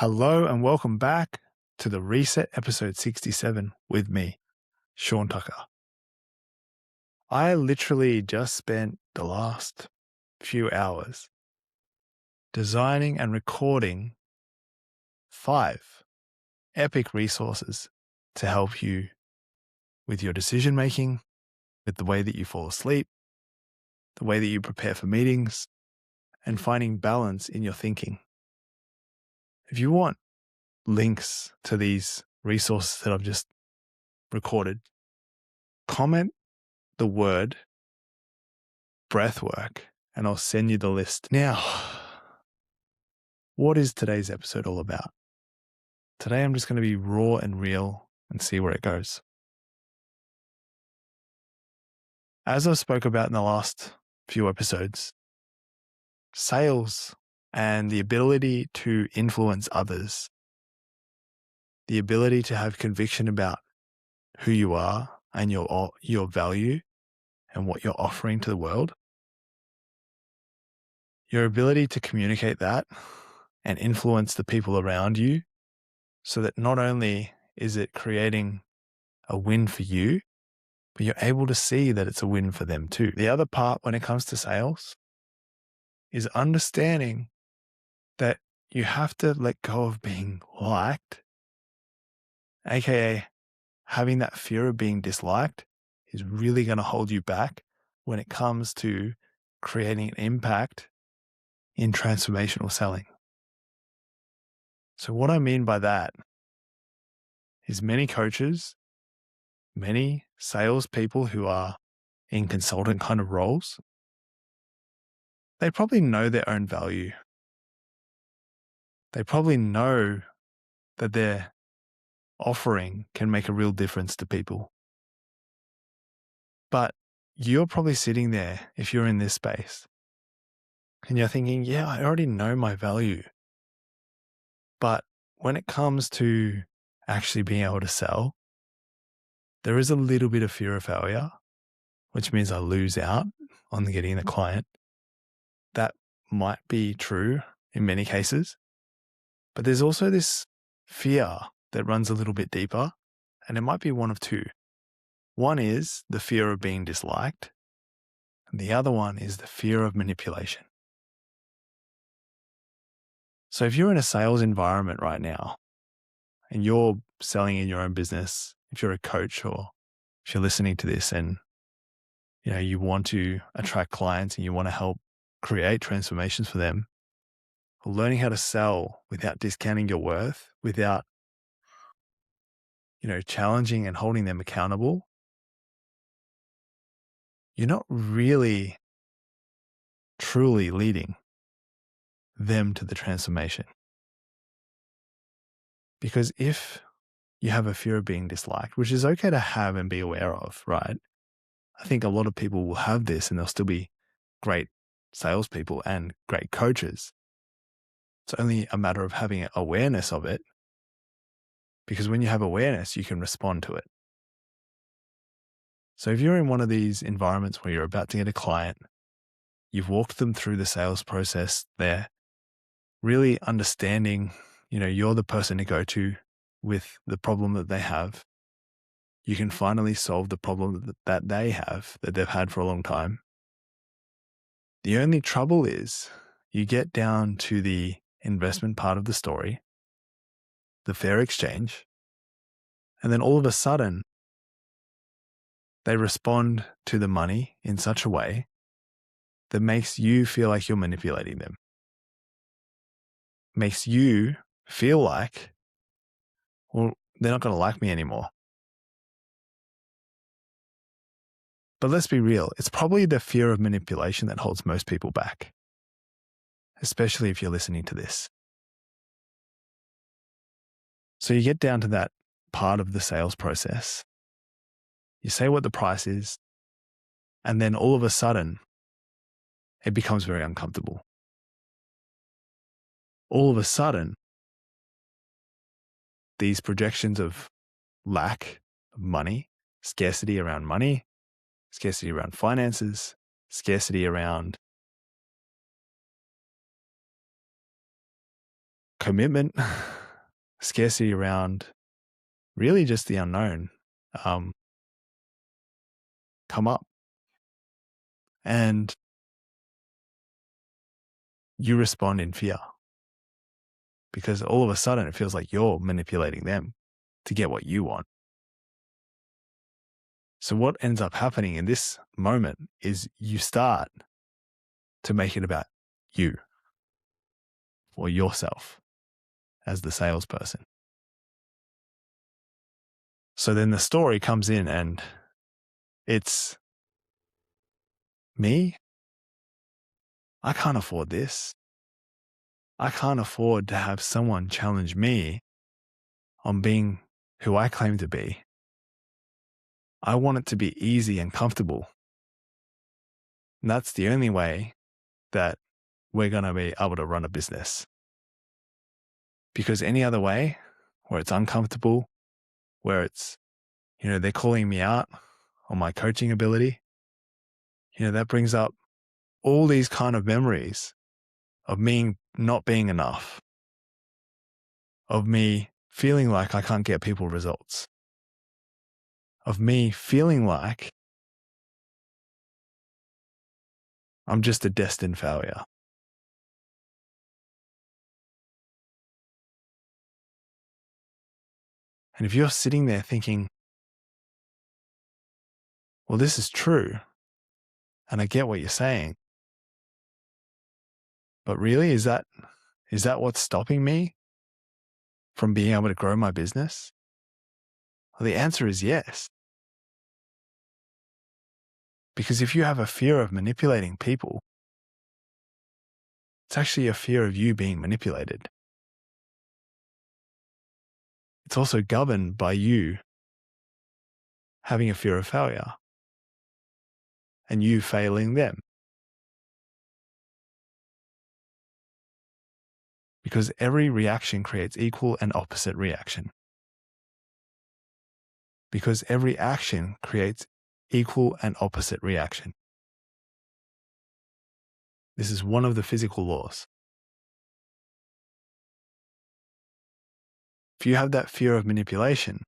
Hello and welcome back to the Reset episode 67 with me, Sean Tucker. I literally just spent the last few hours designing and recording 5 epic resources to help you with your decision making, with the way that you fall asleep, the way that you prepare for meetings, and finding balance in your thinking. If you want links to these resources that I've just recorded, comment the word breathwork and I'll send you the list. Now, what is today's episode all about? Today I'm just going to be raw and real and see where it goes. As I spoke about in the last few episodes, sales and the ability to influence others, the ability to have conviction about who you are and your value and what you're offering to the world, your ability to communicate that and influence the people around you so that not only is it creating a win for you, but you're able to see that it's a win for them too. The other part when it comes to sales is understanding that you have to let go of being liked, aka having that fear of being disliked is really going to hold you back when it comes to creating an impact in transformational selling. So what I mean by that is many coaches, many salespeople who are in consultant kind of roles, they probably know their own value. They probably know that their offering can make a real difference to people. But you're probably sitting there, if you're in this space, and you're thinking, yeah, I already know my value. But when it comes to actually being able to sell, there is a little bit of fear of failure, which means I lose out on getting the client. That might be true in many cases, but there's also this fear that runs a little bit deeper, and it might be one of two. One is the fear of being disliked, and the other one is the fear of manipulation. So if you're in a sales environment right now and you're selling in your own business, if you're a coach or if you're listening to this and you want to attract clients and you want to help create transformations for them, learning how to sell without discounting your worth, without challenging and holding them accountable, you're not really truly leading them to the transformation. Because if you have a fear of being disliked, which is okay to have and be aware of, right? I think a lot of people will have this and they'll still be great salespeople and great coaches. It's only a matter of having awareness of it, because when you have awareness, you can respond to it. So if you're in one of these environments where you're about to get a client, you've walked them through the sales process, they're really understanding, you're the person to go to with the problem that they have. You can finally solve the problem that they have, that they've had for a long time. The only trouble is you get down to the investment part of the story, the fair exchange, and then all of a sudden they respond to the money in such a way that makes you feel like you're manipulating them. Makes you feel like, well, they're not going to like me anymore. But let's be real, it's probably the fear of manipulation that holds most people back, especially if you're listening to this. So you get down to that part of the sales process. You say what the price is, and then all of a sudden, it becomes very uncomfortable. All of a sudden, these projections of lack of money, scarcity around money, scarcity around finances, scarcity around commitment, scarcity around really just the unknown come up. And you respond in fear because all of a sudden it feels like you're manipulating them to get what you want. So what ends up happening in this moment is you start to make it about you or yourself as the salesperson. So then the story comes in and it's me. I can't afford this. I can't afford to have someone challenge me on being who I claim to be. I want it to be easy and comfortable. And that's the only way that we're going to be able to run a business. Because any other way, where it's uncomfortable, where it's, they're calling me out on my coaching ability, that brings up all these kind of memories of me not being enough, of me feeling like I can't get people results, of me feeling like I'm just a destined failure. And if you're sitting there thinking, well, this is true, and I get what you're saying, but really, is that what's stopping me from being able to grow my business? Well, the answer is yes. Because if you have a fear of manipulating people, it's actually a fear of you being manipulated. It's also governed by you having a fear of failure and you failing them. Because every reaction creates equal and opposite reaction. Because every action creates equal and opposite reaction. This is one of the physical laws. If you have that fear of manipulation,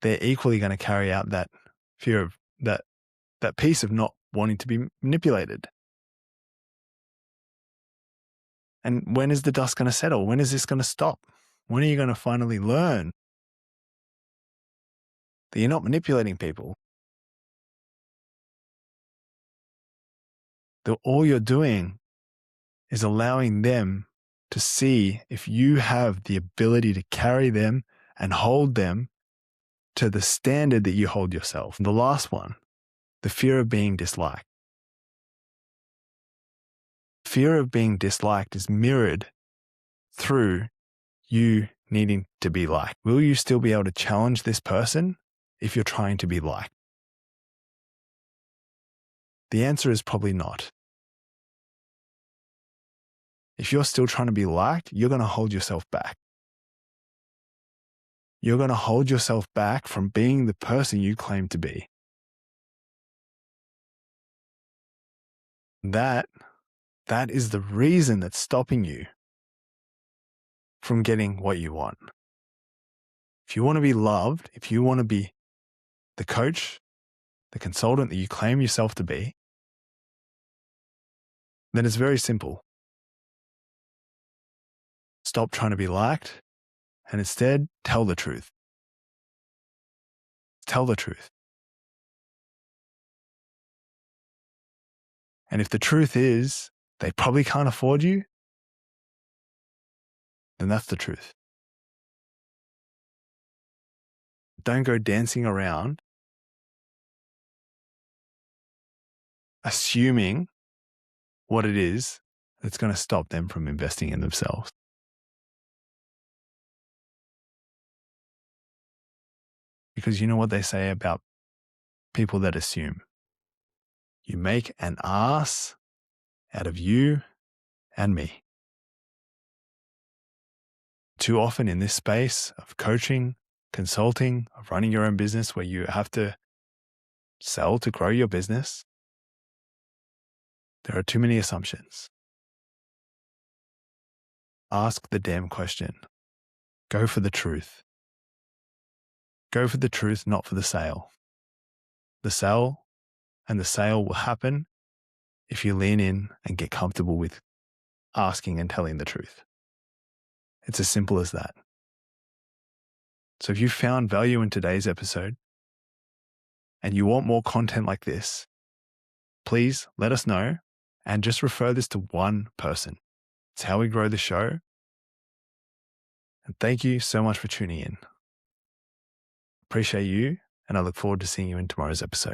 they're equally going to carry out that fear of that piece of not wanting to be manipulated. And when is the dust going to settle? When is this going to stop? When are you going to finally learn that you're not manipulating people? That all you're doing is allowing them to see if you have the ability to carry them and hold them to the standard that you hold yourself. And the last one, the fear of being disliked. Fear of being disliked is mirrored through you needing to be liked. Will you still be able to challenge this person if you're trying to be liked? The answer is probably not. If you're still trying to be liked, you're going to hold yourself back. You're going to hold yourself back from being the person you claim to be. That is the reason that's stopping you from getting what you want. If you want to be loved, if you want to be the coach, the consultant that you claim yourself to be, then it's very simple. Stop trying to be liked and instead tell the truth. Tell the truth. And if the truth is they probably can't afford you, then that's the truth. Don't go dancing around assuming what it is that's going to stop them from investing in themselves. Because you know what they say about people that assume? You make an ass out of you and me. Too often in this space of coaching, consulting, of running your own business where you have to sell to grow your business, there are too many assumptions. ask the damn question. Go for the truth. Go for the truth, not for the sale. The sale will happen if you lean in and get comfortable with asking and telling the truth. It's as simple as that. So if you found value in today's episode and you want more content like this, please let us know and just refer this to one person. It's how we grow the show. And thank you so much for tuning in. Appreciate you, and I look forward to seeing you in tomorrow's episode.